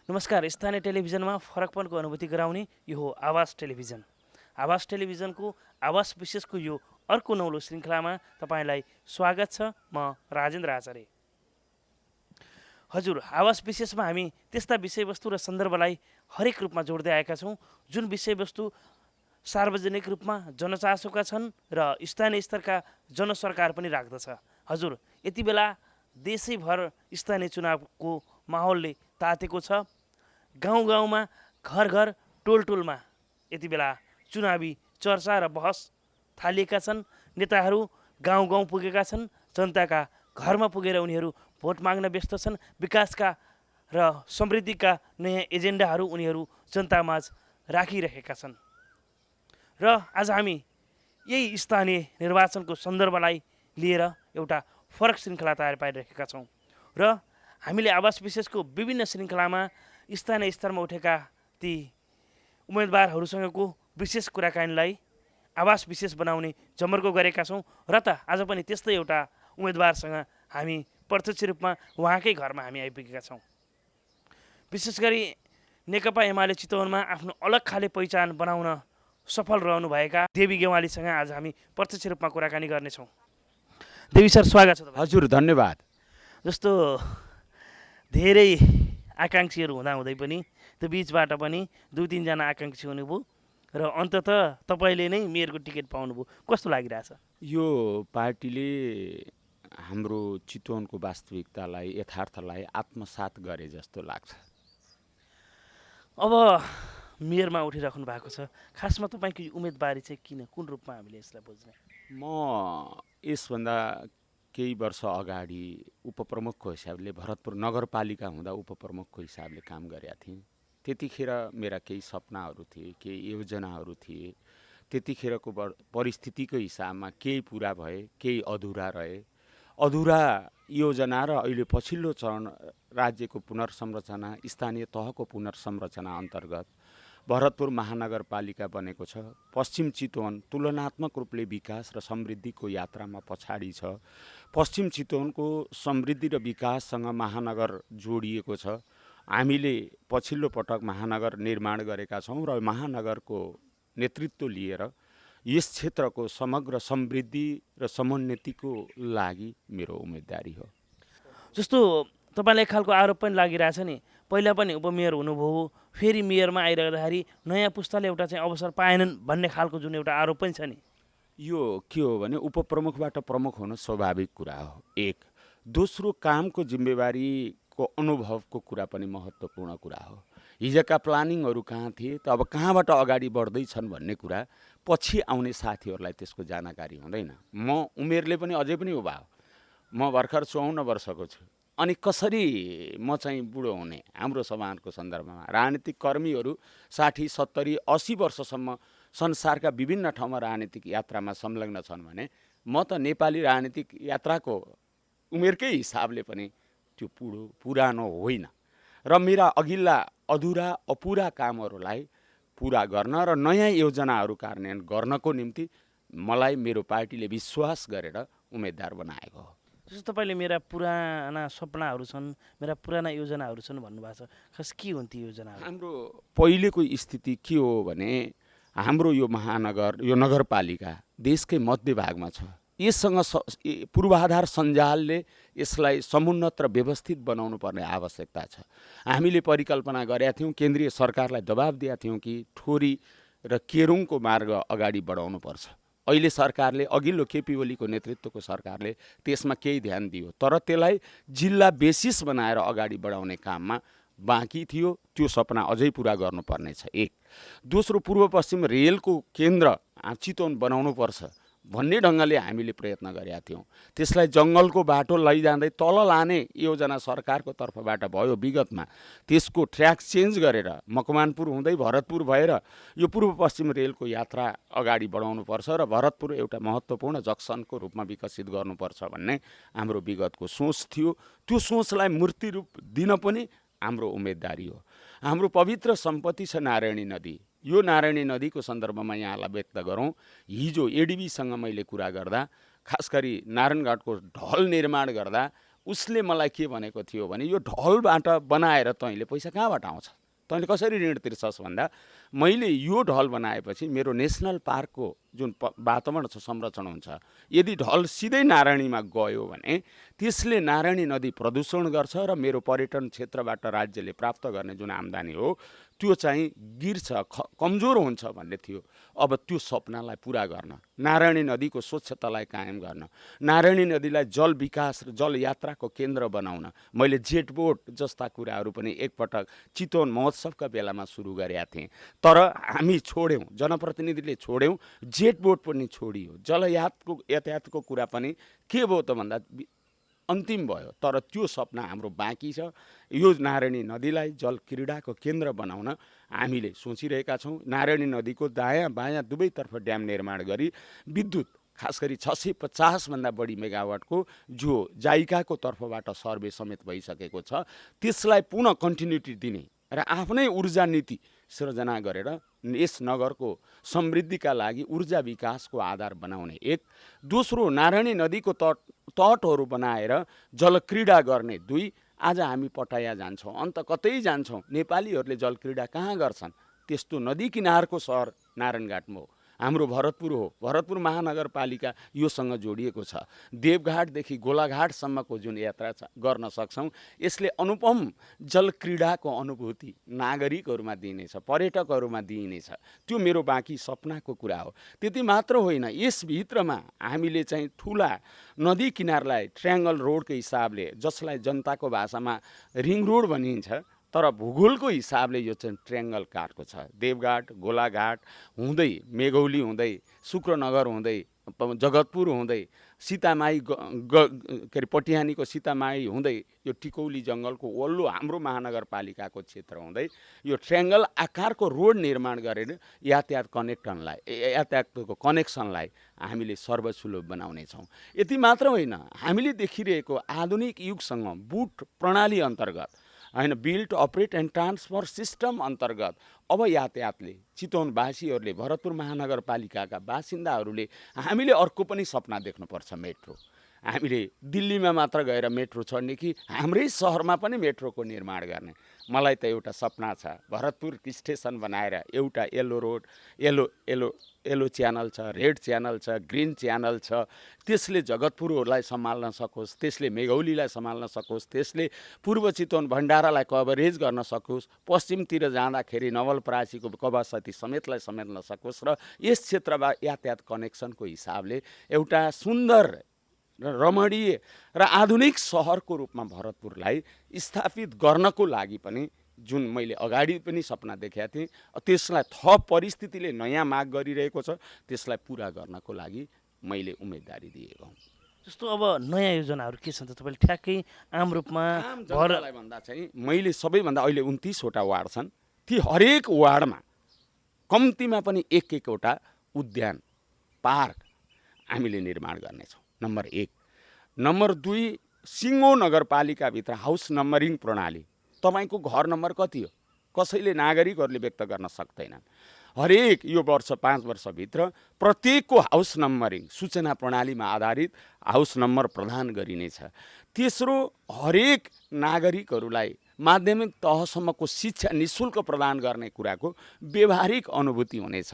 नमस्कार। स्थानीय टेलिभिजनमा फरकपनको अनुभूति गराउने यो हो आवाज टेलिभिजन। आवाज टेलिभिजनको आवाज विशेषको यो अर्को नौलो श्रृङ्खलामा तपाईँलाई स्वागत छ। म राजेन्द्र आचार्य। हजुर, आवाज विशेषमा हामी त्यस्ता विषयवस्तु र सन्दर्भलाई हरेक रूपमा जोड्दै आएका छौँ जुन विषयवस्तु सार्वजनिक रूपमा जनचासोका छन् र स्थानीय स्तरका जनसरकार पनि राख्दछ। हजुर, यति बेला देशैभर स्थानीय चुनावको माहौलले तातेको छ। गाउँ गाउँमा, घर घर, टोल टोलमा यति बेला चुनावी चर्चा र बहस थालिएका छन्। नेताहरू गाउँ गाउँ पुगेका छन्। जनताका घरमा पुगेर उनीहरू भोट माग्न व्यस्त छन्। विकासका र समृद्धिका नयाँ एजेन्डाहरू उनीहरू जनतामाझ राखिरहेका छन्। र आज हामी यही स्थानीय निर्वाचनको सन्दर्भलाई लिएर एउटा फरक श्रृङ्खला तयार पारिरहेका छौँ र हामीले आवास विशेषको विभिन्न श्रृङ्खलामा स्थानीय स्तरमा उठेका ती उम्मेदवारहरूसँगको विशेष कुराकानीलाई आवास विशेष बनाउने जमर्को गरेका छौँ र त आज पनि त्यस्तै एउटा उम्मेदवारसँग हामी प्रत्यक्ष रूपमा उहाँकै घरमा हामी आइपुगेका छौँ। विशेष गरी नेकपा एमाले चितवनमा आफ्नो अलग खाले पहिचान बनाउन सफल रहनुभएका देवी गेवालीसँग आज हामी प्रत्यक्ष रूपमा कुराकानी गर्नेछौँ। देवी सर, स्वागत छ। हजुर, धन्यवाद। जस्तो धेरै आकाङ्क्षीहरू हुँदाहुँदै पनि त्यो बिचबाट पनि 2-3 जना आकाङ्क्षी हुनुभयो र अन्ततः तपाईँले नै मेयरको टिकट पाउनुभयो। कस्तो लागिरहेछ? यो पार्टीले हाम्रो चितवनको वास्तविकतालाई, यथार्थलाई आत्मसात गरे जस्तो लाग्छ। अब मेयरमा उठिराख्नु भएको छ, खासमा तपाईँको उम्मेदवारी चाहिँ किन, कुन रूपमा हामीले यसलाई बुझ्ने? म यसभन्दा केही वर्ष अगाडि उपप्रमुखको हिसाबले भरतपुर नगरपालिका हुँदा उपप्रमुखको हिसाबले काम गरेका थिएँ। त्यतिखेर मेरा केही सपनाहरू थिए, केही योजनाहरू थिए। त्यतिखेरको परिस्थितिको हिसाबमा केही पुरा भए, केही अधुरा रहे। अधुरा योजना र अहिले पछिल्लो चरण राज्यको पुनर्संरचना, स्थानीय तहको पुनर्संरचना अन्तर्गत भरतपुर महानगरपालिका बनेको छ। पश्चिम चितवन तुलनात्मक रूपले विकास र समृद्धिको यात्रामा पछाडि छ। पश्चिम चितवनको समृद्धि र विकाससँग महानगर जोडिएको छ। हामीले पछिल्लो पटक महानगर निर्माण गरेका छौँ र महानगरको नेतृत्व लिएर यस क्षेत्रको समग्र समृद्धि र समुन्नतिको लागि मेरो उम्मेदवारी हो। जस्तो तपाईँलाई एक खालको आरोप पनि लागिरहेछ नि, पहिला पनि उपमेयर हुनुभयो, फेरि मेयरमा आइरहँदाखेरि नयाँ पुस्ताले एउटा चाहिँ अवसर पाएनन् भन्ने खालको जुन एउटा आरोप पनि छ नि। यो के हो भने उपप्रमुखबाट प्रमुख हुन स्वाभाविक कुरा हो, एक। दोस्रो, कामको जिम्मेवारीको अनुभवको कुरा पनि महत्त्वपूर्ण कुरा हो। हिजोका प्लानिङहरू कहाँ थिए त अब कहाँबाट अगाडि बढ्दैछन् भन्ने कुरा पछि आउने साथीहरूलाई त्यसको जानकारी हुँदैन। म उमेरले पनि अझै पनि उभा हो। म भर्खर 54 वर्षको छु। अनि कसरी म चाहिँ बुढो हुने? हाम्रो समाजको सन्दर्भमा राजनीतिक कर्मीहरू 60, 70, 80 वर्षसम्म संसारका विभिन्न ठाउँमा राजनीतिक यात्रामा संलग्न छन् भने म त नेपाली राजनीतिक यात्राको उमेरकै हिसाबले पनि त्यो पुरानो होइन र मेरा अघिल्ला अधुरा अपुरा कामहरूलाई पुरा गर्न र नयाँ योजनाहरू कार्यान्वयन गर्नको निम्ति मलाई मेरो पार्टीले विश्वास गरेर उम्मेदवार बनाएको हो। जस्तो तपाईँले मेरा पुराना सपनाहरू छन्, मेरा पुराना योजनाहरू छन् भन्नुभएको छ, खास के हुन् ती योजनाहरू? हाम्रो पहिलेको स्थिति के हो भने हाम्रो यो महानगर, यो नगरपालिका देशकै मध्यभागमा छ। यससँग पूर्वाधार सञ्जालले यसलाई समुन्नत र व्यवस्थित बनाउनु पर्ने आवश्यकता छ। हामीले परिकल्पना गरेका थियौँ, केन्द्रीय सरकारलाई दबाब दिएका थियौँ कि ठोरी र केरुङको मार्ग अगाडि बढाउनुपर्छ। अहिले सरकारले, अघिल्लो केपी ओलीको नेतृत्वको सरकारले त्यसमा केही ध्यान दियो, तर त्यसलाई जिल्ला बेसिस बनाएर अगाडि बढाउने काममा बाँकी थियो। त्यो सपना अझै पुरा गर्नुपर्ने छ, एक। दोस्रो, पूर्व पश्चिम रेलको केन्द्र चितवन बनाउनुपर्छ भन्ने ढङ्गले हामीले प्रयत्न गरेका थियौँ। त्यसलाई जङ्गलको बाटो लैजाँदै तल लाने योजना सरकारको तर्फबाट भयो विगतमा। त्यसको ट्र्याक चेन्ज गरेर मकवानपुर हुँदै भरतपुर भएर यो पूर्व पश्चिम रेलको यात्रा अगाडि बढाउनुपर्छ र भरतपुर एउटा महत्त्वपूर्ण जक्सनको रूपमा विकसित गर्नुपर्छ भन्ने हाम्रो विगतको सोच थियो। त्यो सोचलाई मूर्ति रूप दिन पनि हाम्रो उम्मेदवारी हो। हाम्रो पवित्र सम्पत्ति छ नारायणी नदी। यो नारायणी नदीको सन्दर्भमा यहाँलाई व्यक्त गरौँ। हिजो एडिबीसँग मैले कुरा गर्दा, खास गरी नारायणघाटको ढल निर्माण गर्दा उसले मलाई के भनेको थियो भने यो ढलबाट बनाएर तैँले पैसा कहाँबाट आउँछ, तैँले कसरी ऋण तिर्छस् भन्दा मैले यो ढल बनाएपछि मेरो नेसनल पार्कको जुन वातावरण छ, संरक्षण हुन्छ। यदि ढल सिधै नारायणीमा गयो भने त्यसले नारायणी नदी प्रदूषण गर्छ र मेरो पर्यटन क्षेत्रबाट राज्यले प्राप्त गर्ने जुन आम्दानी हो त्यो चाहिँ गिर्छ, कमजोर हुन्छ भन्ने थियो। अब त्यो सपनालाई पुरा गर्न, नारायणी नदीको स्वच्छतालाई कायम गर्न, नारायणी नदीलाई जल विकास र जल यात्राको केन्द्र बनाउन मैले जेट बोट जस्ता कुराहरू पनि एकपटक चितवन महोत्सवका बेलामा सुरु गरेका थिएँ। तर हामी छोड्यौँ, जनप्रतिनिधिले छोड्यौँ, जेट बोट पनि छोडियो, यातायातको कुरा पनि के भयो त भन्दा अन्तिम भयो। तर त्यो सपना हाम्रो बाँकी छ। यो नारायणी नदीलाई जल क्रीडाको केन्द्र बनाउन हामीले सोचिरहेका छौँ। नारायणी नदीको दायाँ बायाँ दुवैतर्फ ड्याम निर्माण गरी विद्युत खास गरी 650 भन्दा बढी मेगावाटको जो जाइकाको तर्फबाट सर्वे समेत भइसकेको छ, त्यसलाई पुनः कन्टिन्युटी दिने र आफ्नै ऊर्जा नीति सृजना गरेर यस नगरको समृद्धिका लागि ऊर्जा विकासको आधार बनाउने एक। दोस्रो, नारायणी नदीको तटहरू बनाएर जलक्रीडा गर्ने दुई। आज हामी पटाया जान्छौँ, अन्त कतै जान्छौँ, नेपालीहरूले जलक्रीडा कहाँ गर्छन्? त्यस्तो नदी किनारको सहर नारायणघाटमा हो, हाम्रो भरतपुर हो। भरतपुर महानगरपालिका योसँग जोडिएको छ। देवघाटदेखि गोलाघाटसम्मको जुन यात्रा गर्न सक्छौँ, यसले अनुपम जलक्रीडाको अनुभूति नागरिकहरूमा दिइनेछ, पर्यटकहरूमा दिइनेछ। त्यो मेरो बाँकी सपनाको कुरा हो। त्यति मात्र होइन, यसभित्रमा हामीले चाहिँ ठुला नदी किनारलाई ट्रायङ्गल रोडको हिसाबले, जसलाई जनताको भाषामा रिङ रोड भनिन्छ, तर भूगोलको हिसाबले यो चाहिँ ट्रायङ्गल काटको छ। देवघाट, गोलाघाट हुँदै, मेघौली हुँदै, शुक्रनगर हुँदै, जगतपुर हुँदै, सीतामाई के अरे पटिहानीको सीतामाई हुँदै, यो टिकौली जङ्गलको वल्लो हाम्रो महानगरपालिकाको क्षेत्र हुँदै यो ट्रायङ्गल आकारको रोड निर्माण गरेर यातायातको कनेक्सनलाई हामीले सर्वसुलभ बनाउनेछौँ। यति मात्र होइन, हामीले देखिरहेको आधुनिक युगसँग बुट प्रणाली अन्तर्गत होइन, build operate and transfer system अन्तर्गत अब यातायातले, चितवनवासीहरूले, भरतपुर महानगरपालिकाका बासिन्दाहरूले हामीले अर्को पनि सपना देख्नुपर्छ। मेट्रो, हामीले दिल्लीमा मात्र गएर मेट्रो चढ्ने कि हाम्रै सहरमा पनि मेट्रोको निर्माण गर्ने? मलाई त एउटा सपना छ, भरतपुर स्टेसन बनाएर एउटा येल्लो रोड, येल्लो च्यानल छ, रेड च्यानल छ, ग्रिन च्यानल छ, त्यसले जगतपुरहरूलाई सम्हाल्न सकोस्, त्यसले मेघौलीलाई सम्हाल्न सकोस्, त्यसले पूर्व चितवन भण्डारालाई कभरेज गर्न सकोस्, पश्चिमतिर जाँदाखेरि नवलपरासीको कवासती समेतलाई समेट्न सकोस् र यस क्षेत्रमा यातायात कनेक्सनको हिसाबले एउटा सुन्दर रमणीय र आधुनिक सहरको रूपमा भरतपुरलाई स्थापित गर्नको लागि पनि जुन मैले अगाडि पनि सपना देखेका थिएँ, त्यसलाई थप परिस्थितिले नयाँ माग गरिरहेको छ, त्यसलाई पुरा गर्नको लागि मैले उम्मेदवारी दिएको हुँ। जस्तो अब नयाँ योजनाहरू के छन् त तपाईँले ठ्याक्कै आम रूपमा जनतालाई भन्दा चाहिँ मैले सबैभन्दा अहिले 29वटा वार्ड छन्, ती हरेक वार्डमा कम्तीमा पनि एकवटा उद्यान पार्क हामीले निर्माण गर्नेछौँ। नम्बर 1। नम्बर 2, सिङ्गो नगरपालिकाभित्र हाउस नम्बरिङ प्रणाली। तपाईँको घर नम्बर कति हो कसैले नागरिकहरूले व्यक्त गर्न सक्दैनन्। हरेक यो वर्ष 5 वर्षभित्र प्रत्येकको हाउस नम्बरिङ सूचना प्रणालीमा आधारित हाउस नम्बर प्रदान गरिनेछ। तेस्रो, हरेक नागरिकहरूलाई माध्यमिक तहसम्मको शिक्षा निःशुल्क प्रदान गर्ने कुराको व्यवहारिक अनुभूति हुनेछ।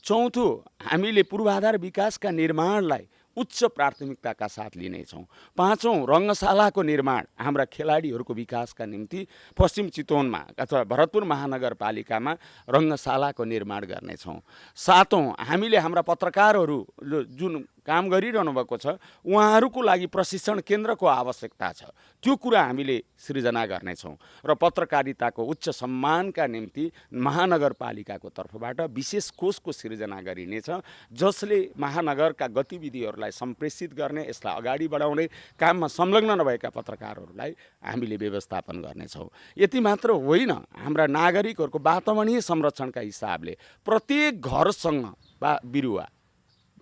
चौथो, हामीले पूर्वाधार विकासका निर्माणलाई उच्च प्राथमिकताका साथ लिनेछौँ। पाँचौँ, रङ्गशालाको निर्माण हाम्रा खेलाडीहरूको विकासका निम्ति पश्चिम चितवनमा अथवा भरतपुर महानगरपालिकामा रङ्गशालाको निर्माण गर्नेछौँ। सातौँ, हामीले हाम्रा पत्रकारहरू जुन काम गरिरहनु भएको छ उहाँहरूको लागि प्रशिक्षण केन्द्रको आवश्यकता छ, त्यो कुरा हामीले सृजना गर्नेछौँ र पत्रकारिताको उच्च सम्मानका निम्ति महानगरपालिकाको तर्फबाट विशेष कोषको सृजना गरिनेछ, जसले महानगरका गतिविधिहरूलाई सम्प्रेषित गर्ने, यसलाई अगाडि बढाउने काममा संलग्न नभएका पत्रकारहरूलाई हामीले व्यवस्थापन गर्नेछौँ। यति मात्र होइन, हाम्रा नागरिकहरूको वातावरणीय संरक्षणका हिसाबले प्रत्येक घरसँग बिरुवा,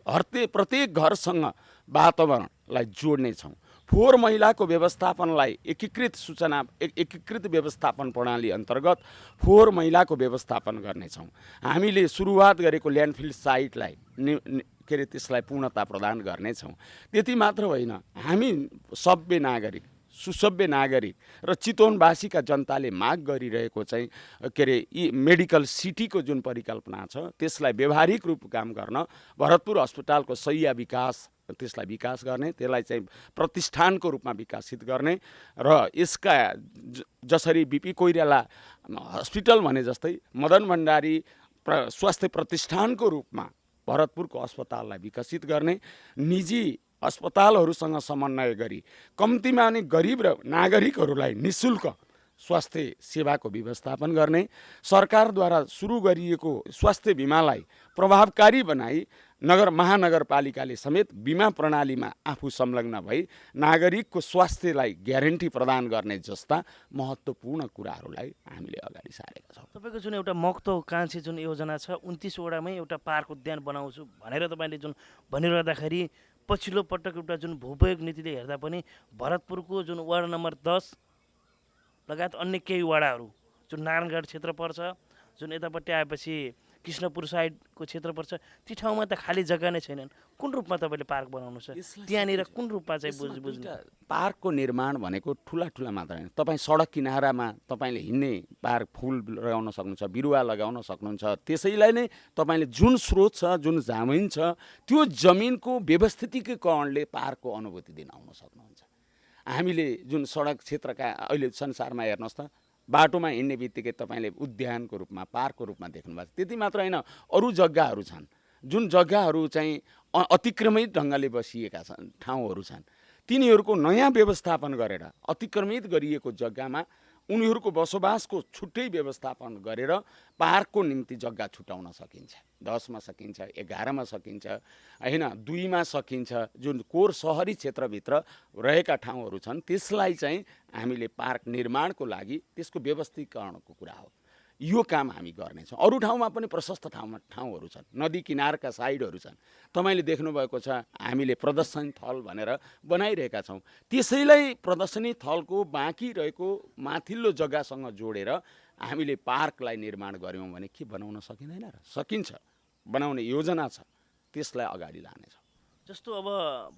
प्रत्येक घरसँग वातावरणलाई जोड्नेछौँ। फोहोर मैलाको व्यवस्थापनलाई एकीकृत व्यवस्थापन प्रणाली अन्तर्गत फोहोर मैलाको व्यवस्थापन गर्नेछौँ। हामीले सुरुवात गरेको ल्यान्डफिल साइटलाई त्यसलाई पूर्णता प्रदान गर्नेछौँ। त्यति मात्र होइन, हामी सभ्य नागरिक सुसभ्य नागरिक र चितवनवासीका जनताले माग गरिरहेको चाहिँ के अरे यी मेडिकल सिटीको जुन परिकल्पना छ त्यसलाई व्यावहारिक रूप काम गर्न भरतपुर अस्पतालको शैय्या विकास त्यसलाई विकास गर्ने, त्यसलाई चाहिँ प्रतिष्ठानको रूपमा विकसित गर्ने र यसका जसरी बिपी कोइराला हस्पिटल भने जस्तै मदन भण्डारी स्वास्थ्य प्रतिष्ठानको रूपमा भरतपुरको अस्पताललाई विकसित गर्ने, निजी अस्पतालहरूसँग समन्वय गरी कम्तीमा नि गरिब र नागरिकहरूलाई निःशुल्क स्वास्थ्य सेवाको व्यवस्थापन गर्ने, सरकारद्वारा सुरु गरिएको स्वास्थ्य बिमालाई प्रभावकारी बनाई महानगरपालिकाले समेत बिमा प्रणालीमा आफू संलग्न भई नागरिकको स्वास्थ्यलाई ग्यारेन्टी प्रदान गर्ने जस्ता महत्त्वपूर्ण कुराहरूलाई हामीले अगाडि सारेका छौँ। तपाईँको जुन एउटा महत्त्वकांक्षी जुन योजना छ 29 वडामै एउटा पार्क उद्यान बनाउँछु भनेर तपाईँले जुन भनिरहँदाखेरि पछिल्लो पटक एउटा जुन भूप्रयोग नीतिले हेर्दा पनि भरतपुरको जुन वार्ड नम्बर 10 लगायत अन्य केही वडाहरू जुन नारायणगढ क्षेत्र पर्छ, जुन यतापट्टि आएपछि कृष्णपुर साइडको क्षेत्र पर्छ, ती ठाउँमा त खाली जग्गा नै छैनन्। कुन रूपमा तपाईँले पार्क बनाउनु छ त्यहाँनिर, कुन रूपमा चाहिँ बुझ्नु? पार्कको निर्माण भनेको ठुला मात्र होइन। तपाईँ सडक किनारामा तपाईँले हिँड्ने पार्क फुल लगाउन सक्नुहुन्छ, बिरुवा लगाउन सक्नुहुन्छ। त्यसैलाई नै तपाईँले जुन स्रोत छ, जुन जमिन छ, त्यो जमिनको व्यवस्थितीकरणले पार्कको अनुभूति दिन आउन सक्नुहुन्छ। हामीले जुन सडक क्षेत्रका अहिले संसारमा हेर्नुहोस् त, बाटोमा हिँड्ने बित्तिकै तपाईँले उद्यानको रूपमा पार्कको रूपमा देख्नुभएको छ। त्यति मात्र होइन, अरू जग्गाहरू छन् जुन जग्गाहरू चाहिँ अतिक्रमित ढङ्गले बसिएका छन्, ठाउँहरू छन्। तिनीहरूको नयाँ व्यवस्थापन गरेर अतिक्रमित गरिएको जग्गामा उनीहरूको बसोबासको छुट्टै व्यवस्थापन गरेर पार्कको निम्ति जग्गा छुटाउन सकिन्छ। 10 मा सकिन्छ, 11 मा सकिन्छ, होइन 2 मा सकिन्छ। जुन कोर सहरी क्षेत्रभित्र रहेका ठाउँहरू छन् त्यसलाई चाहिँ हामीले पार्क निर्माणको लागि त्यसको व्यवस्थीकरणको कुरा हो। यो काम हामी गर्नेछौँ। अरू ठाउँमा पनि प्रशस्त ठाउँहरू छन्, नदी किनारका साइडहरू छन्। तपाईँले देख्नुभएको छ हामीले प्रदर्शनी थल भनेर बनाइरहेका छौँ। त्यसैलाई प्रदर्शनी थलको बाँकी रहेको माथिल्लो जग्गासँग जोडेर हामीले पार्कलाई निर्माण गऱ्यौँ भने के बनाउन सकिँदैन र? सकिन्छ, बनाउने योजना छ, त्यसलाई अगाडि लानेछौँ। जस्तो अब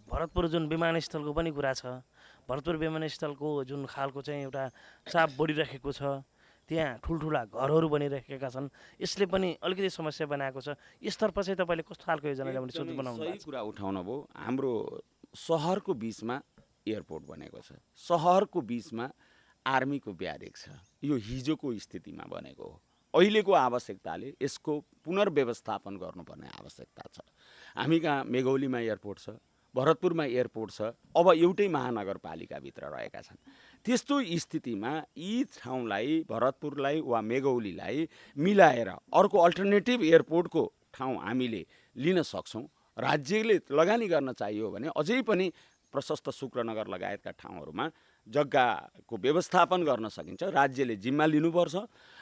भरतपुर जुन विमानस्थलको पनि कुरा छ, भरतपुर विमानस्थलको जुन खालको चाहिँ एउटा चाप बढिरहेको छ, त्यहाँ ठुल्ठुला घरहरू बनिरहेका छन्, यसले पनि अलिकति समस्या बनाएको छ। यसतर्फ चाहिँ तपाईँले कस्तो खालको योजना ल्याउने सोच बनाउनु भएको छ? सही कुरा उठाउनु भयो। हाम्रो सहरको बिचमा एयरपोर्ट बनेको छ, सहरको बिचमा आर्मीको ब्यारेक छ। यो हिजोको स्थितिमा बनेको हो। अहिलेको आवश्यकताले यसको पुनर्व्यवस्थापन गर्नुपर्ने आवश्यकता छ। हामी कहाँ मेघौलीमा एयरपोर्ट छ, भरतपुरमा एयरपोर्ट छ, अब एउटै महानगरपालिकाभित्र रहेका छन्। त्यस्तो स्थितिमा यी ठाउँलाई, भरतपुरलाई वा मेघौलीलाई मिलाएर अर्को अल्टरनेटिभ एयरपोर्टको ठाउँ हामीले लिन सक्छौँ। राज्यले लगानी गर्न चाहियो भने अझै पनि प्रशस्त शुक्रनगर लगायतका ठाउँहरूमा जग्गाको व्यवस्थापन गर्न सकिन्छ। राज्यले जिम्मा लिनुपर्छ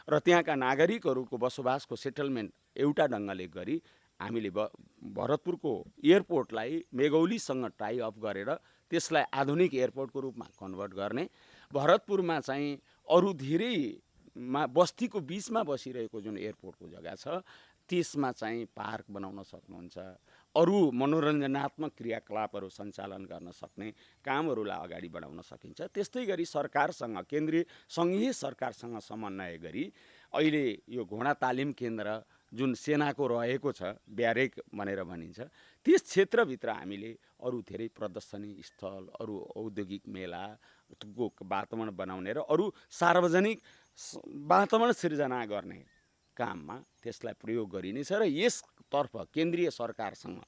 र त्यहाँका नागरिकहरूको बसोबासको सेटलमेन्ट एउटा ढङ्गले गरी हामीले भरतपुरको एयरपोर्टलाई मेघौलीसँग टाई अप गरेर त्यसलाई आधुनिक एयरपोर्टको रूपमा कन्भर्ट गर्ने। भरतपुरमा चाहिँ अरू धेरै बस्तीको बिचमा बसिरहेको जुन एयरपोर्टको जग्गा छ त्यसमा चाहिँ पार्क बनाउन सक्नुहुन्छ, अरू मनोरञ्जनात्मक क्रियाकलापहरू सञ्चालन गर्न सक्ने कामहरूलाई अगाडि बढाउन सकिन्छ। त्यस्तै गरी सरकारसँग, केन्द्रीय सङ्घीय सरकारसँग समन्वय गरी अहिले यो घोडा तालिम केन्द्र जुन सेनाको रहेको छ, ब्यारेक भनेर भनिन्छ, त्यस क्षेत्रभित्र हामीले अरू धेरै प्रदर्शनी स्थल, अरू औद्योगिक मेलाको वातावरण बनाउने र अरू सार्वजनिक वातावरण सिर्जना गर्ने काममा त्यसलाई प्रयोग गरिनेछ र यसतर्फ केन्द्रीय सरकारसँग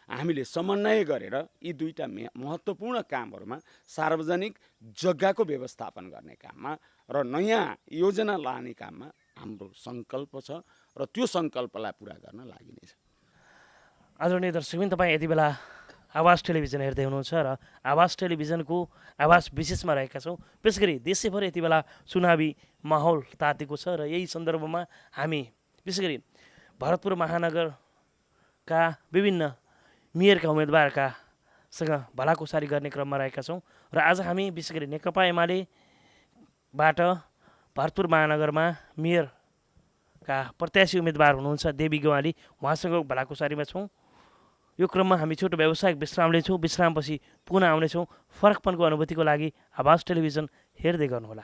हामीले समन्वय गरेर यी दुईटा महत्त्वपूर्ण कामहरूमा सार्वजनिक जग्गाको व्यवस्थापन गर्ने काममा र नयाँ योजना लाने काममा हाम्रो सङ्कल्प छ र त्यो सङ्कल्पलाई पुरा गर्न लागिनेछ। आदरणीय दर्शकबिन, तपाईँ यति बेला आवाज टेलिभिजन हेर्दै हुनुहुन्छ र आवाज टेलिभिजनको आवाज विशेषमा रहेका छौँ। विशेष गरी देशैभर यति बेला चुनावी माहौल तातेको छ र यही सन्दर्भमा हामी विशेष गरी भरतपुर महानगरका विभिन्न मेयरका उम्मेदवारकासँग भलाकुसारी गर्ने क्रममा रहेका छौँ र आज हामी विशेष गरी नेकपा एमालेबाट भरतपुर महानगरमा मेयरका प्रत्याशी उम्मेदवार हुनुहुन्छ देवी गेवाली, उहाँसँग भलाकुसारीमा छौँ। यो क्रममा हामी छोटो व्यावसायिक विश्राम लिन्छौँ। विश्रामपछि पुनः आउनेछौँ। फरकपनको अनुभूतिको लागि आवाज टेलिभिजन हेर्दै गर्नुहोला।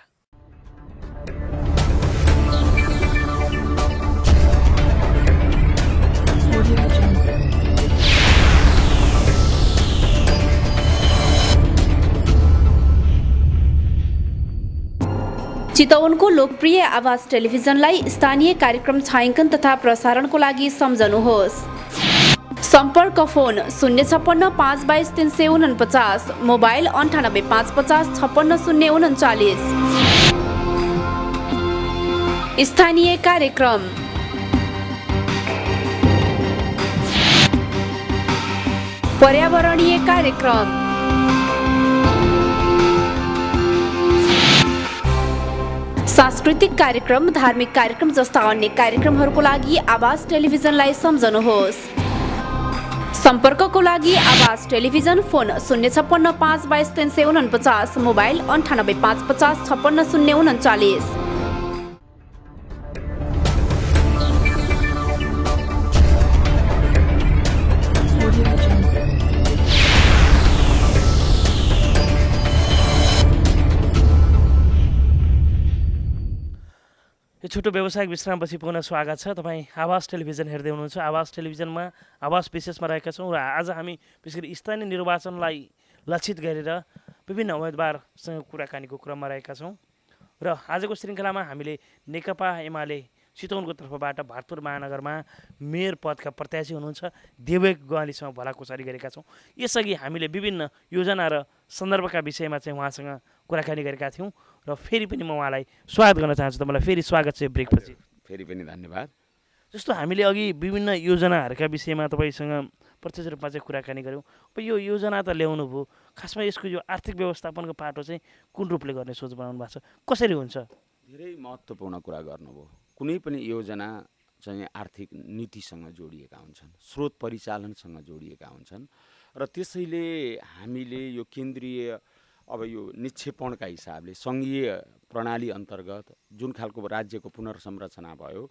चितवनको लोकप्रिय आवाज टेलिभिजनलाई स्थानीय कार्यक्रम छायाङ्कन तथा प्रसारणको लागि सम्झनुहोस्। सम्पर्क फोन 056 522 349, मोबाइल 98 550 56 039। स्थानीय कार्यक्रम पर्यावरणीय कार्यक्रम सांस्कृतिक कार्यक्रम धार्मिक कार्यक्रम जस्ता अन्य कार्यक्रमहरूको लागि आवाज टेलिभिजनलाई सम्झनुहोस्। सम्पर्कको लागि आवाज टेलिभिजन फोन 056 522 349, मोबाइल 98 550 56 039। यो छोटो व्यावसायिक विश्रामपछि पुनः स्वागत छ। तपाईँ आवाज टेलिभिजन हेर्दै हुनुहुन्छ। आवाज टेलिभिजनमा आवाज विशेषमा रहेका छौँ र आज हामी विशेष गरी स्थानीय निर्वाचनलाई लक्षित गरेर विभिन्न उम्मेदवारसँग कुराकानीको क्रममा रहेका छौँ र आजको श्रृङ्खलामा हामीले नेकपा एमाले चितवनको तर्फबाट भरतपुर महानगरमा मेयर पदका प्रत्याशी हुनुहुन्छ देवक गवालीसँग भलाकुसारी गरेका छौँ। यसअघि हामीले विभिन्न योजना र सन्दर्भका विषयमा चाहिँ उहाँसँग कुराकानी गरेका थियौँ र फेरि पनि म उहाँलाई स्वागत गर्न चाहन्छु। तपाईँलाई फेरि स्वागत छ ब्रेकपछि। फेरि पनि धन्यवाद। जस्तो हामीले अघि विभिन्न योजनाहरूका विषयमा तपाईँसँग प्रत्यक्ष रूपमा चाहिँ कुराकानी गऱ्यौँ। अब यो योजना त ल्याउनु भयो, खासमा यसको यो आर्थिक व्यवस्थापनको पाटो चाहिँ कुन रूपले गर्ने सोच बनाउनु भएको छ, कसरी हुन्छ? धेरै महत्त्वपूर्ण कुरा गर्नुभयो। कुनै पनि योजना चाहिँ आर्थिक नीतिसँग जोडिएका हुन्छन्, स्रोत परिचालनसँग जोडिएका हुन्छन् र त्यसैले हामीले यो केन्द्रीय अब यो निक्षेपणका हिसाबले सङ्घीय प्रणाली अन्तर्गत जुन खालको राज्यको पुनर्संरचना भयो,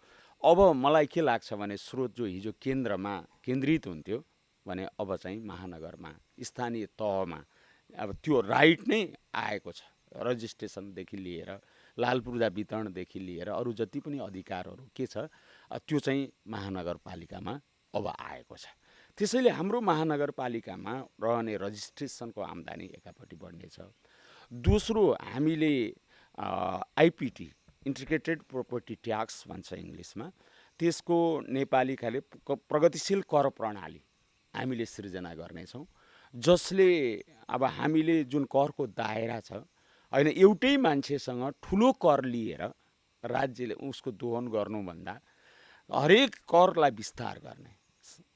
अब मलाई के लाग्छ भने स्रोत जो हिजो केन्द्रमा केन्द्रित हुन्थ्यो भने अब चाहिँ महानगरमा स्थानीय तहमा अब त्यो राइट नै आएको छ। रजिस्ट्रेसनदेखि लिएर लाल पूर्जा वितरणदेखि लिएर अरू जति पनि अधिकारहरू के छ त्यो चाहिँ महानगरपालिकामा अब आएको छ। त्यसैले हाम्रो महानगरपालिकामा रहने रजिस्ट्रेसनको आम्दानी एकापट्टि बढ्नेछ। दोस्रो हामीले आइपिटी इन्टिग्रेटेड प्रोपर्टी ट्याक्स भन्छ इङ्ग्लिसमा, त्यसको नेपाली खाले प्रगतिशील कर प्रणाली हामीले सृजना गर्नेछौँ, जसले अब हामीले जुन करको दायरा छ होइन एउटै मान्छेसँग ठुलो कर लिएर राज्यले उसको दोहन गर्नुभन्दा हरेक करलाई विस्तार गर्ने,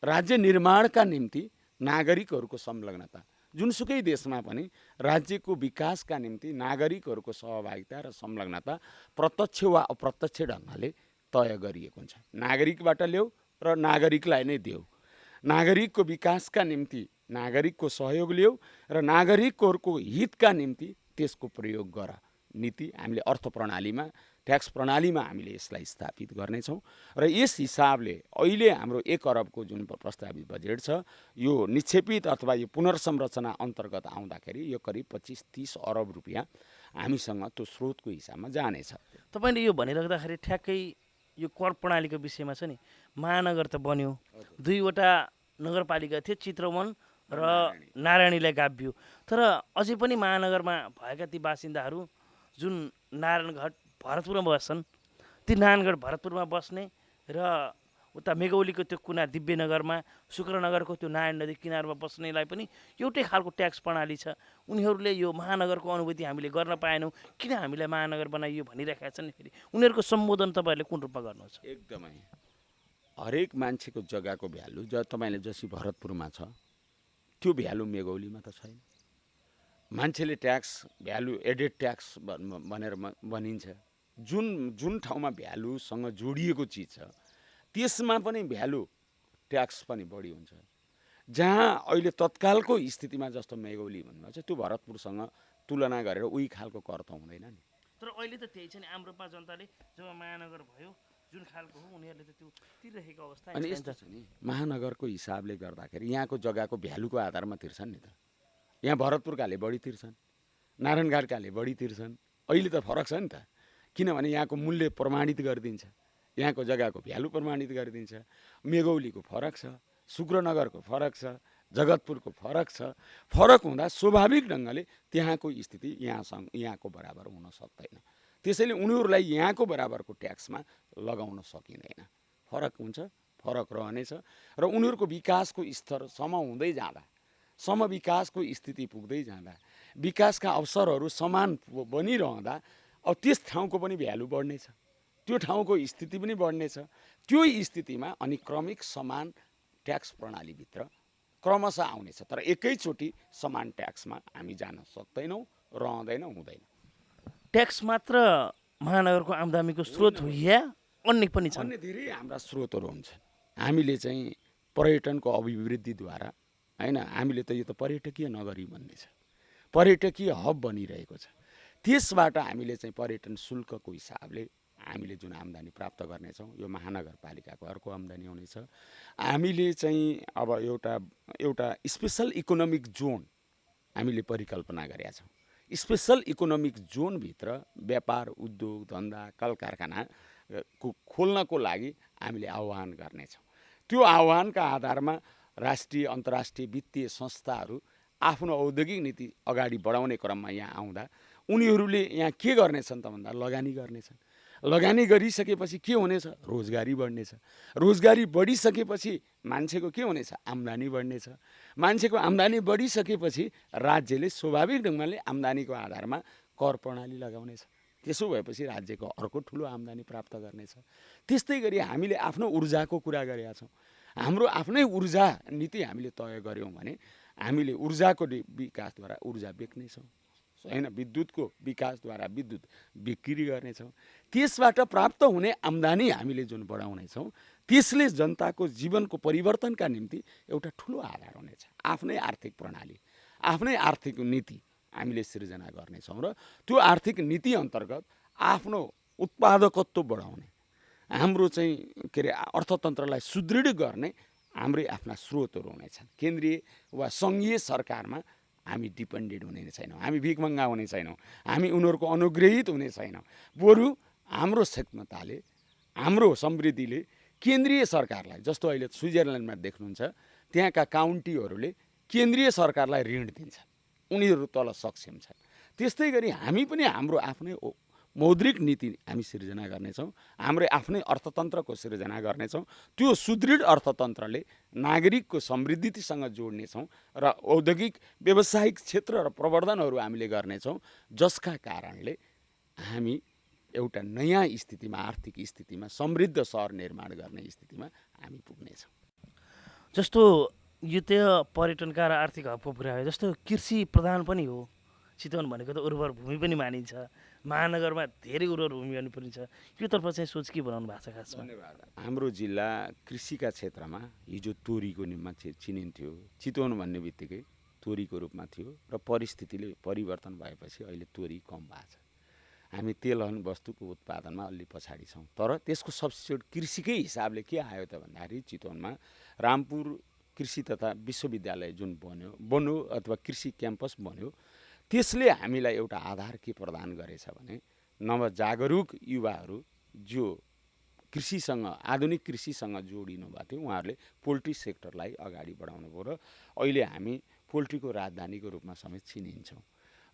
राज्य निर्माणका निम्ति नागरिकहरूको संलग्नता, जुनसुकै देशमा पनि राज्यको विकासका निम्ति नागरिकहरूको सहभागिता र संलग्नता प्रत्यक्ष वा अप्रत्यक्ष ढङ्गले तय गरिएको हुन्छ। नागरिकबाट ल्याऊ र नागरिकलाई नै देऊ, नागरिकको विकासका निम्ति नागरिकको सहयोग ल्याऊ र नागरिकहरूको हितका निम्ति त्यसको प्रयोग गर। नीति हामीले अर्थ प्रणालीमा ट्याक्स प्रणालीमा हामीले यसलाई स्थापित गर्नेछौँ र यस हिसाबले अहिले हाम्रो 1 अरबको जुन प्रस्तावित बजेट छ यो निक्षेपित अथवा यो पुनर्संरचना अन्तर्गत आउँदाखेरि यो करिब 25-30 अरब रुपियाँ हामीसँग त्यो स्रोतको हिसाबमा जानेछ। तपाईँले यो भनिराख्दाखेरि ठ्याक्कै यो कर प्रणालीको विषयमा छ नि, महानगर त बन्यो, 2वटा नगरपालिका थिए, चितवन र नारायणीलाई गाभियो, तर अझै पनि महानगरमा भएका ती बासिन्दाहरू जुन नारायणघाट भरतपुरमा बस्छन्, ती नारायणघाट भरतपुरमा बस्ने र उता मेघौलीको त्यो कुना दिव्यनगरमा शुक्रनगरको त्यो नारायण नदी किनारमा बस्नेलाई पनि एउटै खालको ट्याक्स प्रणाली छ। उनीहरूले यो महानगरको अनुभूति हामीले गर्न पाएनौँ, किन हामीलाई महानगर बनाइयो भनिरहेका छन्। फेरि उनीहरूको सम्बोधन तपाईँहरूले कुन रूपमा गर्नुहुन्छ? एकदमै हरेक मान्छेको जग्गाको भ्यालु तपाईँले जसरी भरतपुरमा छ त्यो भ्यालु मेघौलीमा त छैन। मान्छेले ट्याक्स भ्यालु एडेड ट्याक्स भनेर भनिन्छ, जुन ठाउँमा भ्यालुसँग जोडिएको चिज छ त्यसमा पनि भ्यालु ट्याक्स पनि बढी हुन्छ। जहाँ अहिले तत्कालको स्थितिमा जस्तो मेघौली भन्नुभएको छ त्यो भरतपुरसँग तुलना गरेर उही खालको कर त हुँदैन नि। तर अहिले त त्यही छ नि, आम रूपमा जनताले जब महानगर भयो जुन खालको हो उनीहरूले त त्यो तिरिरहेको अवस्था अनि यस्तो छ नि महानगरको हिसाबले गर्दाखेरि यहाँको जग्गाको भ्यालुको आधारमा तिर्छन् नि त। यहाँ भरतपुरकाले बढी तिर्छन्, नारायणघाटकाले बढी तिर्छन्। अहिले त फरक छ नि त, किनभने यहाँको मूल्य प्रमाणित गरिदिन्छ, यहाँको जग्गाको भ्यालु प्रमाणित गरिदिन्छ। मेघौलीको फरक छ, शुक्रनगरको फरक छ, जगतपुरको फरक छ। फरक हुँदा स्वाभाविक ढङ्गले त्यहाँको स्थिति यहाँको बराबर हुन सक्दैन। त्यसैले उनीहरूलाई यहाँको बराबरको ट्याक्समा लगाउन सकिँदैन। फरक हुन्छ, फरक रहनेछ र उनीहरूको विकासको स्तर सम हुँदै जाँदा, सम विकासको स्थिति पुग्दै जाँदा, विकासका अवसरहरू समान बनिरहँदा अब त्यस ठाउँको पनि भ्यालु बढ्नेछ, त्यो ठाउँको स्थिति पनि बढ्नेछ। त्यो स्थितिमा अनि क्रमिक समान ट्याक्स प्रणालीभित्र क्रमशः आउनेछ। तर एकैचोटि समान ट्याक्समा हामी जान सक्दैनौँ, रहँदैन, हुँदैन। ट्याक्स मात्र महानगरको आम्दानीको स्रोत हो या अन्य पनि छन्? अन्य धेरै हाम्रा स्रोतहरू हुन्छन्। हामीले चाहिँ पर्यटनको अभिवृद्धिद्वारा होइन, हामीले त यो त पर्यटकीय नगरी भन्ने छ, पर्यटकीय हब बनिरहेको छ। त्यसबाट हामीले चाहिँ पर्यटन शुल्कको हिसाबले हामीले जुन आम्दानी प्राप्त गर्नेछौँ, यो महानगरपालिकाको अर्को आम्दानी हुनेछ। हामीले चाहिँ अब एउटा स्पेसल इकोनोमिक जोन हामीले परिकल्पना गरेका छौँ। स्पेसल इकोनोमिक जोनभित्र व्यापार, उद्योग, धन्दा, कल कारखाना खोल्नको लागि हामीले आह्वान गर्नेछौँ। त्यो आह्वानका आधारमा राष्ट्रिय अन्तर्राष्ट्रिय वित्तीय संस्थाहरू आफ्नो औद्योगिक नीति अगाडि बढाउने क्रममा यहाँ आउँदा उनीहरूले यहाँ के गर्नेछन् त भन्दा लगानी गर्नेछन्। लगानी गरिसकेपछि के हुनेछ? रोजगारी बढ्नेछ। रोजगारी बढिसकेपछि मान्छेको के हुनेछ? आम्दानी बढ्नेछ। मान्छेको आम्दानी बढिसकेपछि राज्यले स्वाभाविक ढङ्गले आम्दानीको आधारमा कर प्रणाली लगाउनेछ। त्यसो भएपछि राज्यको अर्को ठुलो आम्दानी प्राप्त गर्नेछ। त्यस्तै गरी हामीले आफ्नो ऊर्जाको कुरा गरेका छौँ। हाम्रो आफ्नै ऊर्जा नीति हामीले तय गऱ्यौँ भने हामीले ऊर्जाको विकासद्वारा ऊर्जा बेच्नेछौँ होइन, विद्युतको विकासद्वारा विद्युत बिक्री गर्नेछौँ। त्यसबाट प्राप्त हुने आम्दानी हामीले जुन बढाउनेछौँ त्यसले जनताको जीवनको परिवर्तनका निम्ति एउटा ठुलो आधार हुनेछ। आफ्नै आर्थिक प्रणाली, आफ्नै आर्थिक नीति हामीले सिर्जना गर्नेछौँ र त्यो आर्थिक नीति अन्तर्गत आफ्नो उत्पादकत्व बढाउने, हाम्रो चाहिँ के अरे अर्थतन्त्रलाई सुदृढ गर्ने हाम्रै आफ्ना स्रोतहरू हुनेछन्। केन्द्रीय वा सङ्घीय सरकारमा हामी डिपेन्डेन्ट हुने छैनौँ, हामी भिखमङ्गा हुने छैनौँ, हामी उनीहरूको अनुग्रहित हुने छैनौँ। बरु हाम्रो क्षमताले, हाम्रो समृद्धिले केन्द्रीय सरकारलाई, जस्तो अहिले स्विजरल्यान्डमा देख्नुहुन्छ त्यहाँका काउन्टीहरूले केन्द्रीय सरकारलाई ऋण दिन्छन्, उनीहरू तल सक्षम छन्। त्यस्तै गरी हामी पनि हाम्रो आफ्नै मौद्रिक नीति हामी सिर्जना गर्नेछौँ, हाम्रो आफ्नै अर्थतन्त्रको सिर्जना गर्नेछौँ। त्यो सुदृढ अर्थतन्त्रले नागरिकको समृद्धिसँग जोड्नेछौँ र औद्योगिक व्यावसायिक क्षेत्र र प्रवर्धनहरू हामीले गर्नेछौँ, जसका कारणले हामी एउटा नयाँ स्थितिमा, आर्थिक स्थितिमा, समृद्ध सहर निर्माण गर्ने स्थितिमा हामी पुग्नेछौँ। जस्तो यो त्यो पर्यटनका र आर्थिक हबको कुरा हो, जस्तो कृषि प्रधान पनि हो चितवन भनेको, त उर्वर भूमि पनि मानिन्छ, महानगरमा धेरै उर्वर भूमि पनि छ। योतर्फ चाहिँ सोच के बनाउनु भएको छ खासमा? धन्यवाद। हाम्रो जिल्ला कृषिका क्षेत्रमा हिजो तोरीको निम्मा चिनिन्थ्यो। चितवन भन्ने बित्तिकै तोरीको रूपमा थियो र परिस्थितिले परिवर्तन भएपछि अहिले तोरी कम भएको छ। हामी तेलहन वस्तुको उत्पादनमा अलि पछाडि छौँ। तर त्यसको सब्स्टिट्युट कृषिकै हिसाबले के आयो त भन्दाखेरि चितवनमा रामपुर कृषि तथा विश्वविद्यालय जुन बन्यो अथवा कृषि क्याम्पस बन्यो, त्यसले हामीलाई एउटा आधार के प्रदान गरेछ भने नवजागरुक युवाहरू जो कृषिसँग, आधुनिक कृषिसँग जोडिनु भएको थियो, उहाँहरूले पोल्ट्री सेक्टरलाई अगाडि बढाउनु भयो र अहिले हामी पोल्ट्रीको राजधानीको रूपमा समेत चिनिन्छौँ।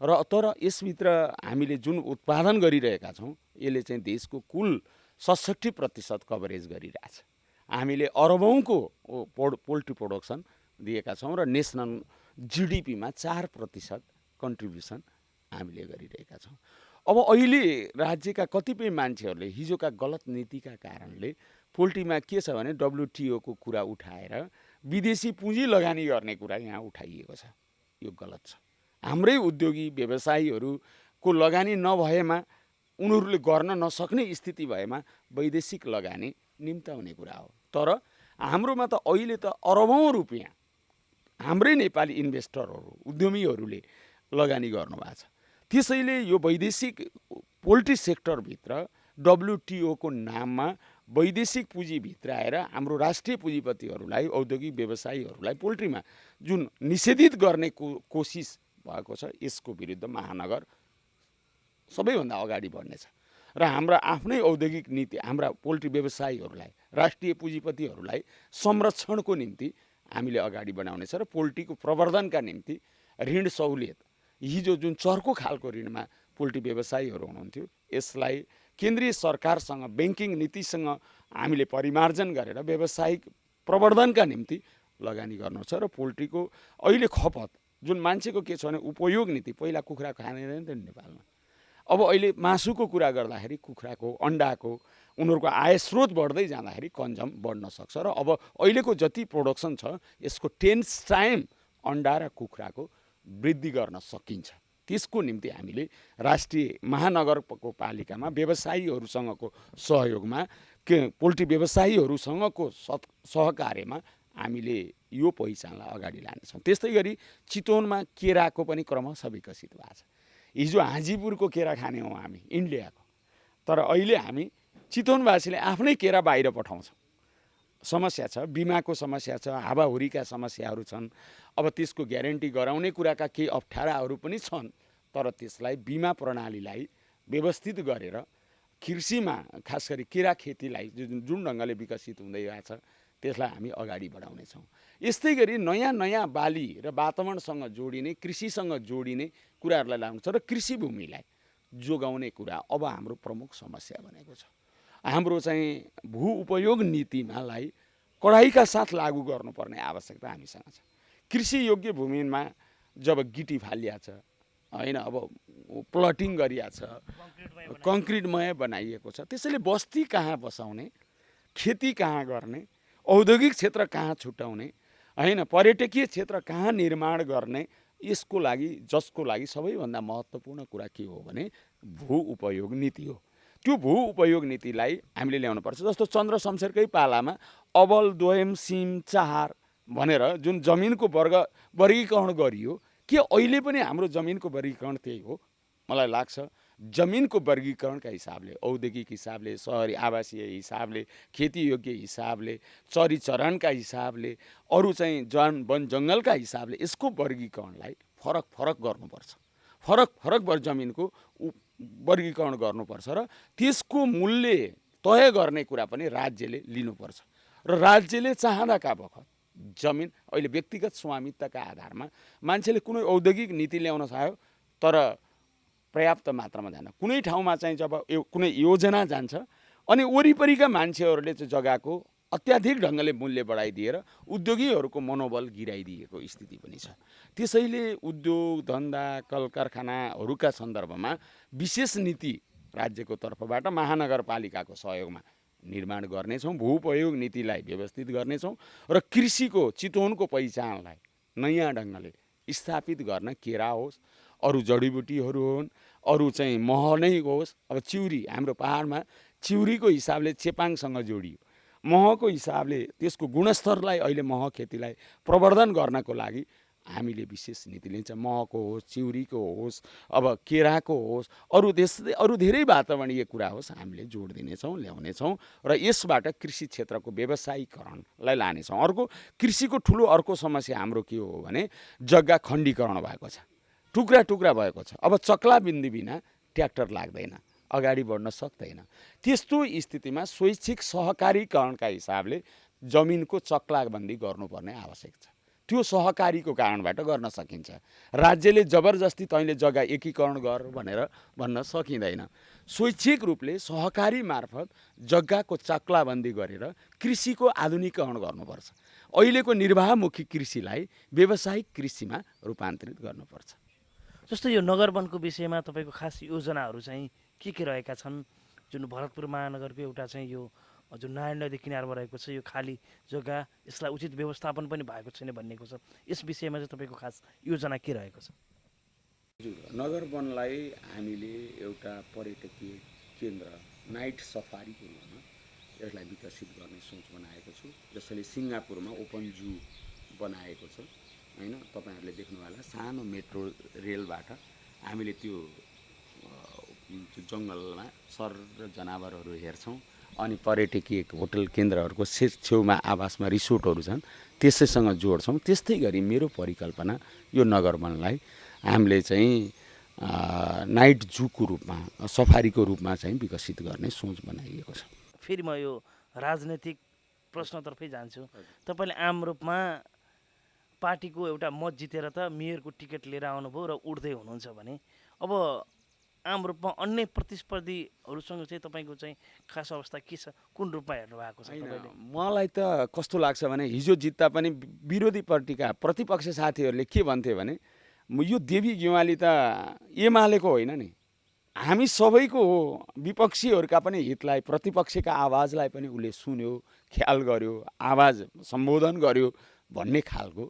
र तर यसभित्र हामीले जुन उत्पादन गरिरहेका छौँ यसले चाहिँ देशको कुल 67% कभरेज गरिरहेछ। हामीले अरबौँको पोल्ट्री प्रोडक्सन दिएका छौँ र नेसनल जिडिपीमा 4% कन्ट्रिब्युसन हामीले गरिरहेका छौँ। अब अहिले राज्यका कतिपय मान्छेहरूले हिजोका गलत नीतिका कारणले पोल्ट्रीमा के छ भने WTO को कुरा उठाएर विदेशी पुँजी लगानी गर्ने कुरा यहाँ उठाइएको छ। यो गलत छ। हाम्रै उद्योगी व्यवसायीहरूको लगानी नभएमा, उनीहरूले गर्न नसक्ने स्थिति भएमा वैदेशिक लगानी निम्ताउने कुरा हो। तर हाम्रोमा त अहिले त अरबौँ रुपियाँ हाम्रै नेपाली इन्भेस्टरहरू, उद्यमीहरूले लगानी गर्नुभएको छ। त्यसैले यो वैदेशिक पोल्ट्री सेक्टरभित्र WTO को नाममा वैदेशिक पुँजी भित्राएर हाम्रो राष्ट्रिय पुँजीपतिहरूलाई औद्योगिक व्यवसायीहरूलाई पोल्ट्रीमा जुन निषेधित गर्ने कोसिस भएको छ यसको विरुद्ध महानगर सबैभन्दा अगाडि बढ्नेछ र हाम्रा आफ्नै औद्योगिक नीति हाम्रा पोल्ट्री व्यवसायीहरूलाई राष्ट्रिय पुँजीपतिहरूलाई संरक्षणको निम्ति हामीले अगाडि बढाउनेछ र पोल्ट्रीको प्रवर्धनका निम्ति ऋण सहुलियत हिजो जुन चर्को खालको ऋणमा पोल्ट्री व्यवसायीहरू हुनुहुन्थ्यो यसलाई केन्द्रीय सरकारसँग ब्याङ्किङ नीतिसँग हामीले परिमार्जन गरेर व्यावसायिक प्रवर्धनका निम्ति लगानी गर्नु छ र पोल्ट्रीको अहिले खपत जुन मान्छेको के छ भने उपयोग नीति पहिला कुखुरा खाँदैन थियो नेपालमा अब अहिले मासुको कुरा गर्दाखेरि कुखुराको अन्डाको उनीहरूको आय स्रोत बढ्दै जाँदाखेरि कन्जम बढ्न सक्छ र अब अहिलेको जति प्रोडक्सन छ यसको 10 टाइम अन्डा र कुखुराको वृद्धि गर्न सकिन्छ त्यसको निम्ति हामीले राष्ट्रिय महानगरको पालिकामा व्यवसायीहरूसँगको सहयोगमा पोल्ट्री व्यवसायीहरूसँगको सहकार्यमा हामीले यो पहिचानलाई अगाडि लानेछौँ। त्यस्तै गरी चितवनमा केराको पनि क्रमशः विकसित भएको छ। हिजो हाजीपुरको केरा खाने हौँ हामी इन्डियाको, तर अहिले हामी चितवनवासीले आफ्नै केरा बाहिर पठाउँछौँ। समस्या छ, बिमाको समस्या छ, हावाहुरीका समस्याहरू छन्। अब त्यसको ग्यारेन्टी गराउने कुराका केही अप्ठ्याराहरू पनि छन्, तर त्यसलाई बिमा प्रणालीलाई व्यवस्थित गरेर कृषिमा खास गरी केरा खेतीलाई जुन ढङ्गले विकसित हुँदै गएको छ त्यसलाई हामी अगाडि बढाउनेछौँ। यस्तै गरी नयाँ नयाँ बाली र वातावरणसँग जोडिने कृषिसँग जोडिने कुराहरूलाई ल्याउनु छ र कृषि भूमिलाई जोगाउने कुरा अब हाम्रो प्रमुख समस्या बनेको छ। हाम्रो चाहिँ भू उपयोग नीतिमालाई कडाइका साथ लागू गर्नुपर्ने आवश्यकता हामीसँग छ। कृषि योग्य भूमिमा जब गिटी फालिया छ होइन, अब प्लटिङ गरिया छ, कङ्क्रिटमय बनाइएको छ, त्यसैले बस्ती कहाँ बसाउने, खेती कहाँ गर्ने, औद्योगिक क्षेत्र कहाँ छुट्याउने होइन, पर्यटकीय क्षेत्र कहाँ निर्माण गर्ने, यसको लागि जसको लागि सबैभन्दा महत्त्वपूर्ण कुरा के हो भने भू उपयोग नीति हो। त्यो भू उपयोग नीतिलाई हामीले ल्याउनुपर्छ। जस्तो चन्द्र शमशेरकै पालामा अबल द्वयम सिम चार भनेर जुन जमिनको वर्गीकरण गरियो, के अहिले पनि हाम्रो जमिनको वर्गीकरण त्यही हो? मलाई लाग्छ जमिनको वर्गीकरणका हिसाबले, औद्योगिक हिसाबले, सहरी आवासीय हिसाबले, खेतीयोग्य हिसाबले, चरीचरणका हिसाबले, अरू चाहिँ वन जङ्गलका हिसाबले यसको वर्गीकरणलाई फरक फरक गर्नुपर्छ। फरक फरक जमिनको वर्गीकरण गर्नुपर्छ र त्यसको मूल्य तय गर्ने कुरा पनि राज्यले लिनुपर्छ र राज्यले चाहँदाका बखत जमिन अहिले व्यक्तिगत स्वामित्वका आधारमा मान्छेले कुनै औद्योगिक नीति ल्याउन चाह्यो तर पर्याप्त मात्रामा जान्न। कुनै ठाउँमा चाहिँ जब कुनै योजना जान्छ अनि वरिपरिका मान्छेहरूले चाहिँ जग्गाको अत्याधिक ढङ्गले मूल्य बढाइदिएर उद्योगीहरूको मनोबल गिराइदिएको स्थिति पनि छ। त्यसैले उद्योग धन्दा कल कारखानाहरूका सन्दर्भमा विशेष नीति राज्यको तर्फबाट महानगरपालिकाको सहयोगमा निर्माण गर्नेछौँ। भूउपयोग नीतिलाई व्यवस्थित गर्नेछौँ र कृषिको चितवनको पहिचानलाई नयाँ ढङ्गले स्थापित गर्न केरा होस्, अरू जडीबुटीहरू हुन्, अरू चाहिँ मह नै होस्। अब चिउरी हाम्रो पहाडमा चिउरीको हिसाबले चेपाङसँग जोडियो, महको हिसाबले त्यसको गुणस्तरलाई अहिले मह खेतीलाई प्रवर्धन गर्नको लागि हामीले विशेष नीति लिन्छ। महको होस्, चिउरीको होस्, अब केराको होस्, अरू धेरै वातावरणीय कुरा होस्, हामीले जोड दिनेछौँ, ल्याउनेछौँ र यसबाट कृषि क्षेत्रको व्यवसायीकरणलाई लानेछौँ। अर्को कृषिको ठुलो समस्या हाम्रो के हो भने जग्गा खण्डीकरण भएको छ, टुक्रा टुक्रा भएको छ। अब चक्लाबिन्दी बिना ट्र्याक्टर लाग्दैन, अगाडि बढ्न सक्दैन। त्यस्तो स्थितिमा स्वैच्छिक सहकारीकरणका हिसाबले जमिनको चक्लाबन्दी गर्नुपर्ने आवश्यक छ। त्यो सहकारीको कारणबाट गर्न सकिन्छ। राज्यले जबरजस्ती तैँले जग्गा एकीकरण गर भनेर भन्न सकिँदैन। स्वैच्छिक रूपले सहकारी मार्फत जग्गाको चक्लाबन्दी गरेर कृषिको आधुनिकीकरण गर्नुपर्छ। अहिलेको निर्वाहमुखी कृषिलाई व्यावसायिक कृषिमा रूपान्तरित गर्नुपर्छ। जस्तो यो नगरवनको विषयमा तपाईँको खास योजनाहरू चाहिँ के रहेका छन्? जुन भरतपुर महानगरको एउटा चाहिँ यो जुन नारायण नदी किनारमा रहेको छ यो खाली जग्गा, यसलाई उचित व्यवस्थापन पनि भएको छैन भन्नेको छ। यस विषयमा चाहिँ तपाईँको खास योजना के रहेको छ? हजुर, नगरवनलाई हामीले एउटा पर्यटकीय केन्द्र नाइट सफारीको रूपमा यसलाई विकसित गर्ने सोच बनाएको छु। जसरी सिङ्गापुरमा ओपन जू बनाएको छ होइन, तपाईँहरूले देख्नु होला सानो मेट्रो रेलबाट हामीले त्यो जङ्गलमा सर र जनावरहरू हेर्छौँ। अनि पर्यटकीय होटल केन्द्रहरूको छेउमा आवासमा रिसोर्टहरू छन्, त्यसैसँग जोड्छौँ। त्यस्तै गरी मेरो परिकल्पना यो नगरवनलाई हामीले चाहिँ नाइट जूको रूपमा, सफारीको रूपमा चाहिँ विकसित गर्ने सोच बनाइएको छ। फेरि म यो राजनैतिक प्रश्नतर्फै जान्छु। तपाईँले आम रूपमा पार्टीको एउटा मत जितेर त मेयरको टिकट लिएर आउनुभयो र उड्दै हुनुहुन्छ भने अब आम रूपमा अन्य प्रतिस्पर्धीहरूसँग चाहिँ तपाईँको चाहिँ खास अवस्था के छ, कुन रूपमा हेर्नु भएको छ तपाईँले? मलाई त कस्तो लाग्छ भने हिजो जित्दा पनि विरोधी पार्टीका प्रतिपक्षी साथीहरूले के भन्थे भने यो देवी गेवाली त एमालेको होइन नि, हामी सबैको हो, विपक्षीहरूका पनि हितलाई, प्रतिपक्षका आवाजलाई पनि उसले सुन्यो, ख्याल गर्यो, आवाज सम्बोधन गर्यो भन्ने खालको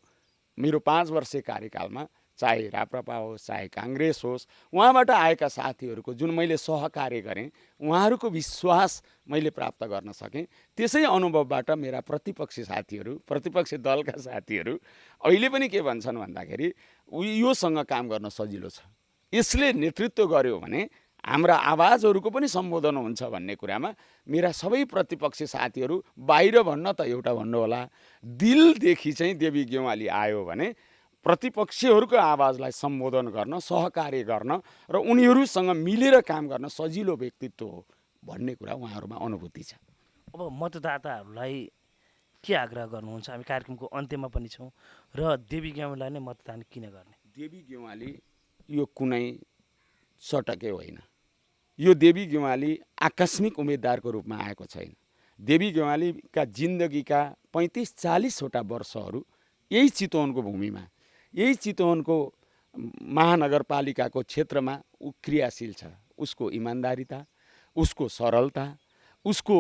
मेरो 5 वर्षे कार्यकालमा चाहे राप्रपा होस् चाहे काङ्ग्रेस होस् उहाँबाट आएका साथीहरूको जुन मैले सहकार्य गरेँ, उहाँहरूको विश्वास मैले प्राप्त गर्न सकेँ। त्यसै अनुभवबाट मेरा प्रतिपक्षी साथीहरू, प्रतिपक्षी दलका साथीहरू अहिले पनि के भन्छन् भन्दाखेरि योसँग काम गर्न सजिलो छ, यसले नेतृत्व गर्यो भने हाम्रा आवाजहरूको पनि सम्बोधन हुन्छ भन्ने कुरामा मेरा सबै प्रतिपक्षी साथीहरू, बाहिर भन्न त एउटा भन्नु होला, दिलदेखि चाहिँ देवी गेवाली आयो भने प्रतिपक्षीहरूको आवाजलाई सम्बोधन गर्न, सहकार्य गर्न र उनीहरूसँग मिलेर काम गर्न सजिलो व्यक्तित्व हो भन्ने कुरा उहाँहरूमा अनुभूति छ। अब मतदाताहरूलाई के आग्रह गर्नुहुन्छ? हामी कार्यक्रमको अन्त्यमा पनि छौँ र देवी गेवालीलाई नै मतदान किन गर्ने? देवी गेवाली यो कुनै सटके होइन, यो देवी गेवाली आकस्मिक उम्मेदवारको रूपमा आएको छैन। देवी गेवालीका जिन्दगीका 35-40 वटा वर्षहरू यही चितवनको भूमिमा, यही चितवनको महानगरपालिकाको क्षेत्रमा ऊ क्रियाशील छ। उसको इमान्दारिता, उसको सरलता, उसको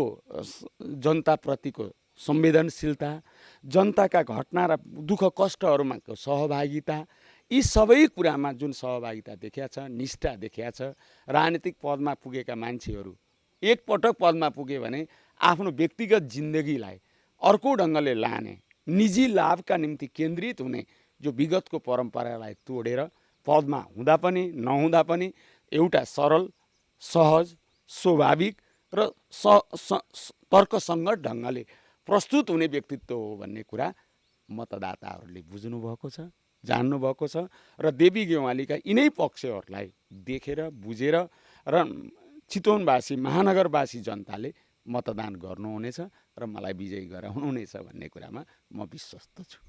जनताप्रतिको संवेदनशीलता, जनताका घटना र दुःख कष्टहरूमा सहभागिता, यी सबै कुरामा जुन सहभागिता देखिया छ, निष्ठा देखिया छ। राजनीतिक पदमा पुगेका मान्छेहरू एकपटक पदमा पुगे भने आफ्नो व्यक्तिगत जिन्दगीलाई अर्को ढङ्गले लाने, निजी लाभका निम्ति केन्द्रित हुने जो विगतको परम्परालाई तोडेर पदमा हुँदा पनि नहुँदा पनि एउटा सरल, सहज, स्वाभाविक र तर्कसङ्गत ढङ्गले प्रस्तुत हुने व्यक्तित्व हो भन्ने कुरा मतदाताहरूले बुझ्नुभएको छ, जान्नुभएको छ र देवी गेवालीका यिनै पक्षहरूलाई देखेर बुझेर र चितवनवासी, महानगरवासी जनताले मतदान गर्नुहुनेछ र मलाई विजयी गराउनुहुनेछ भन्ने कुरामा म विश्वस्त छु।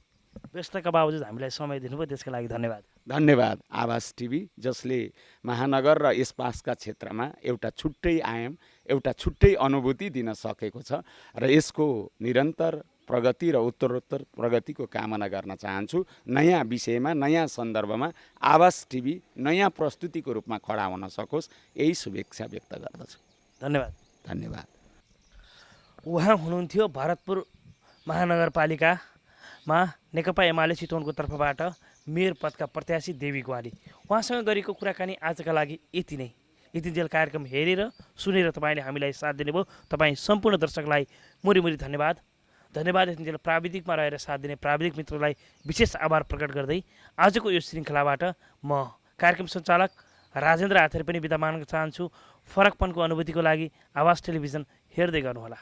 व्यस्तका बावजुद हामीलाई समय दिनुभयो, त्यसको लागि धन्यवाद। धन्यवाद आवाज टिभी, जसले महानगर र यसपासका क्षेत्रमा एउटा छुट्टै आयाम, एउटा छुट्टै अनुभूति दिन सकेको छ र यसको निरन्तर प्रगति र उत्तरोत्तर प्रगतिको कामना गर्न चाहन्छु। नयाँ विषयमा, नयाँ सन्दर्भमा आवाज टिभी नयाँ प्रस्तुतिको रूपमा खडा हुन सकोस्, यही शुभेच्छा व्यक्त गर्दछु। धन्यवाद। धन्यवाद। उहाँ हुनुहुन्थ्यो भरतपुर महानगरपालिकामा नेकपा एमाले चितवनको तर्फबाट मेयर पदका प्रत्याशी देवी गेवाली। उहाँसँग गरेको कुराकानी आजका लागि यति नै। यतिन्जेल कार्यक्रम हेरेर सुनेर तपाईँले हामीलाई साथ दिनुभयो। तपाईँ सम्पूर्ण दर्शकलाई मुरी धन्यवाद। धन्यवाद। यतिन्जेल प्राविधिकमा रहेर साथ दिने प्राविधिक मित्रलाई विशेष आभार प्रकट गर्दै आजको यो श्रृङ्खलाबाट म कार्यक्रम सञ्चालक राजेन्द्र आचार्य पनि बिदा माग्न चाहन्छु। फरकपनको अनुभूतिको लागि आवाज टेलिभिजन हेर्दै गर्नुहोला।